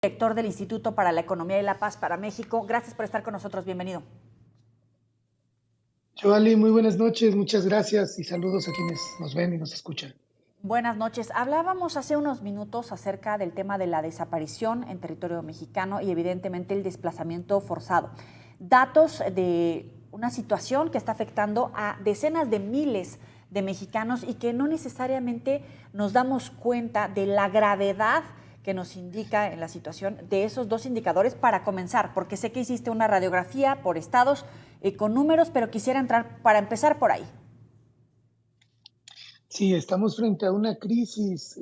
Director del Instituto para la Economía y la Paz para México. Gracias por estar con nosotros. Bienvenido. Joali, muy buenas noches, muchas gracias y saludos a quienes nos ven y nos escuchan. Buenas noches. Hablábamos hace unos minutos acerca del tema de la desaparición en territorio mexicano y evidentemente el desplazamiento forzado. Datos de una situación que está afectando a decenas de miles de mexicanos y que no necesariamente nos damos cuenta de la gravedad que nos indica en la situación de esos dos indicadores para comenzar, porque sé que hiciste una radiografía por estados con números, pero quisiera entrar para empezar por ahí. Sí, estamos frente a una crisis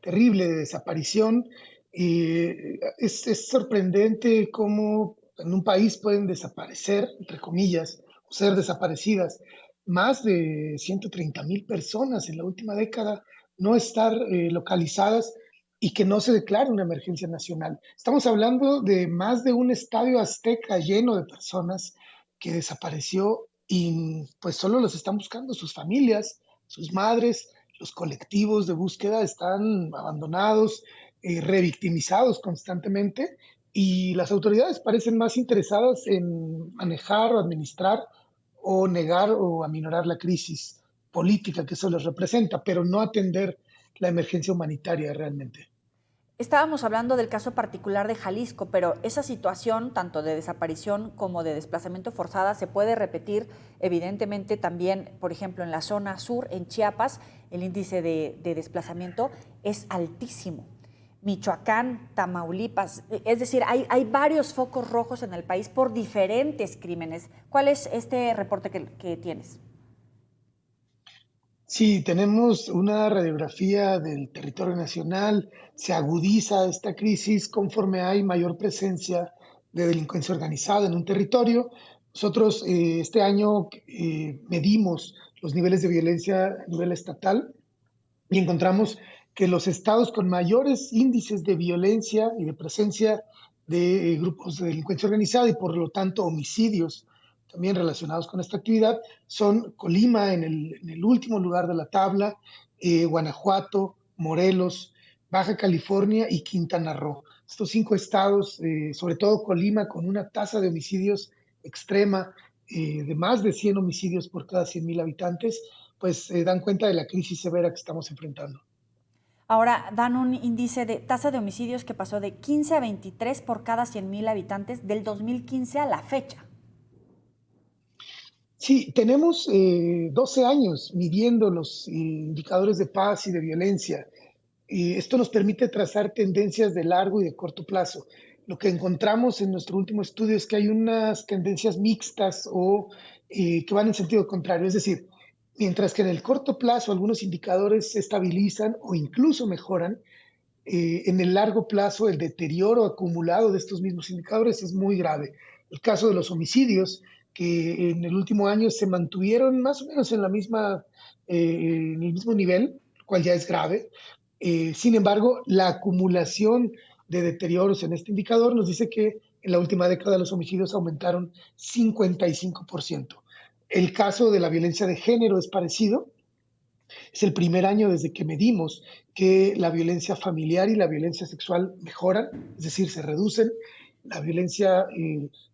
terrible de desaparición. Es sorprendente cómo en un país pueden desaparecer, entre comillas, o ser desaparecidas más de 130,000 personas en la última década, no estar localizadas y que no se declare una emergencia nacional. Estamos hablando de más de un estadio azteca lleno de personas que desapareció y pues solo los están buscando sus familias, sus madres. Los colectivos de búsqueda están abandonados, revictimizados constantemente, y las autoridades parecen más interesadas en manejar o administrar o negar o aminorar la crisis política que eso les representa, pero no atender la emergencia humanitaria realmente. Estábamos hablando del caso particular de Jalisco, pero esa situación, tanto de desaparición como de desplazamiento forzada, se puede repetir evidentemente también, por ejemplo, en la zona sur, en Chiapas, el índice de desplazamiento es altísimo. Michoacán, Tamaulipas, es decir, hay varios focos rojos en el país por diferentes crímenes. ¿Cuál es este reporte que tienes? Sí, tenemos una radiografía del territorio nacional, se agudiza esta crisis conforme hay mayor presencia de delincuencia organizada en un territorio. Nosotros este año medimos los niveles de violencia a nivel estatal y encontramos que los estados con mayores índices de violencia y de presencia de grupos de delincuencia organizada y por lo tanto homicidios también relacionados con esta actividad son Colima en el último lugar de la tabla, Guanajuato, Morelos, Baja California y Quintana Roo. Estos 5 estados, sobre todo Colima, con una tasa de homicidios extrema de más de 100 homicidios por cada 100,000 habitantes, pues dan cuenta de la crisis severa que estamos enfrentando. Ahora dan un índice de tasa de homicidios que pasó de 15 a 23 por cada 100,000 habitantes del 2015 a la fecha. Sí, tenemos 12 años midiendo los indicadores de paz y de violencia. Y esto nos permite trazar tendencias de largo y de corto plazo. Lo que encontramos en nuestro último estudio es que hay unas tendencias mixtas o que van en sentido contrario. Es decir, mientras que en el corto plazo algunos indicadores se estabilizan o incluso mejoran, en el largo plazo el deterioro acumulado de estos mismos indicadores es muy grave. El caso de los homicidios, que en el último año se mantuvieron más o menos en el mismo nivel, lo cual ya es grave. Sin embargo, la acumulación de deterioros en este indicador nos dice que en la última década los homicidios aumentaron 55%. El caso de la violencia de género es parecido. Es el primer año desde que medimos que la violencia familiar y la violencia sexual mejoran, es decir, se reducen. La violencia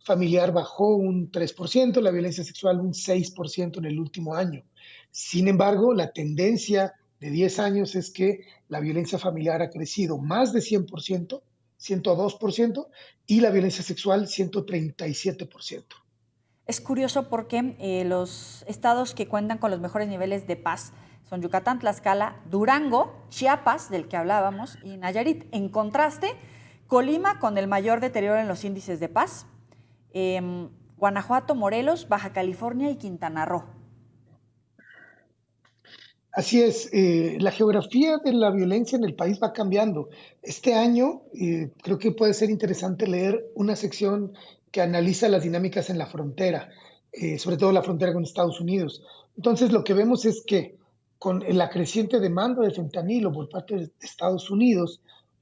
familiar bajó un 3%, la violencia sexual un 6% en el último año. Sin embargo, la tendencia de 10 años es que la violencia familiar ha crecido más de 100%, 102%, y la violencia sexual 137%. Es curioso porque los estados que cuentan con los mejores niveles de paz son Yucatán, Tlaxcala, Durango, Chiapas, del que hablábamos, y Nayarit. En contraste, Colima con el mayor deterioro en los índices de paz, Guanajuato, Morelos, Baja California y Quintana Roo. Así es, la geografía de la violencia en el país va cambiando. Este año creo que puede ser interesante leer una sección que analiza las dinámicas en la frontera, sobre todo la frontera con Estados Unidos. Entonces lo que vemos es que con la creciente demanda de fentanilo por parte de Estados Unidos,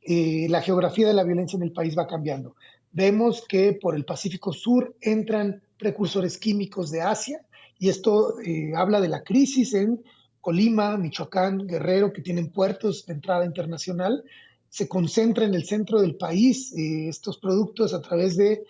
la geografía de la violencia en el país va cambiando. Vemos que por el Pacífico Sur entran precursores químicos de Asia, y esto habla de la crisis en Colima, Michoacán, Guerrero, que tienen puertos de entrada internacional, se concentra en el centro del país estos productos a través de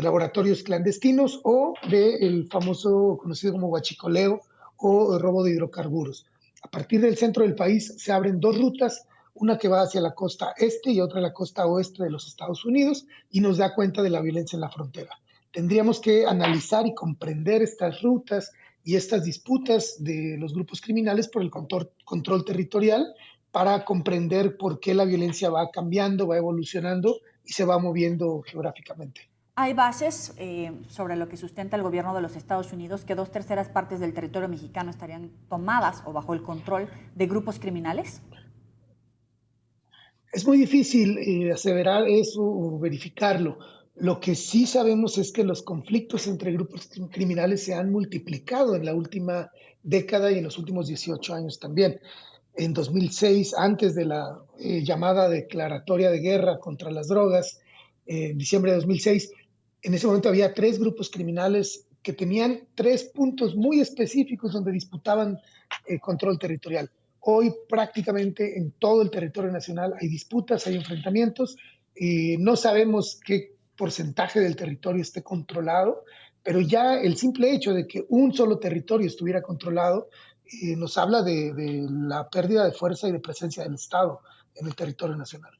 laboratorios clandestinos o del famoso conocido como huachicoleo o robo de hidrocarburos. A partir del centro del país se abren dos rutas, una que va hacia la costa este y otra a la costa oeste de los Estados Unidos, y nos da cuenta de la violencia en la frontera. Tendríamos que analizar y comprender estas rutas y estas disputas de los grupos criminales por el control territorial para comprender por qué la violencia va cambiando, va evolucionando y se va moviendo geográficamente. Hay bases sobre lo que sustenta el gobierno de los Estados Unidos que 2/3 partes del territorio mexicano estarían tomadas o bajo el control de grupos criminales. Es muy difícil aseverar eso o verificarlo. Lo que sí sabemos es que los conflictos entre grupos criminales se han multiplicado en la última década y en los últimos 18 años también. En 2006, antes de la llamada declaratoria de guerra contra las drogas, en diciembre de 2006, en ese momento había 3 grupos criminales que tenían 3 puntos muy específicos donde disputaban control territorial. Hoy prácticamente en todo el territorio nacional hay disputas, hay enfrentamientos, no sabemos qué porcentaje del territorio esté controlado, pero ya el simple hecho de que un solo territorio estuviera controlado nos habla de la pérdida de fuerza y de presencia del Estado en el territorio nacional.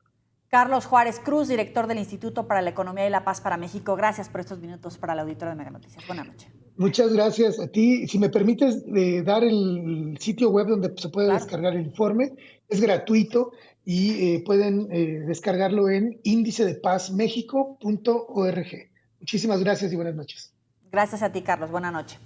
Carlos Juárez Cruz, director del Instituto para la Economía y la Paz para México. Gracias por estos minutos para el auditorio de Mega Noticias. Buenas noches. Muchas gracias a ti. Si me permites dar el sitio web donde se puede descargar el informe, es gratuito y pueden descargarlo en índicedepazmexico.org. Muchísimas gracias y buenas noches. Gracias a ti, Carlos. Buenas noches.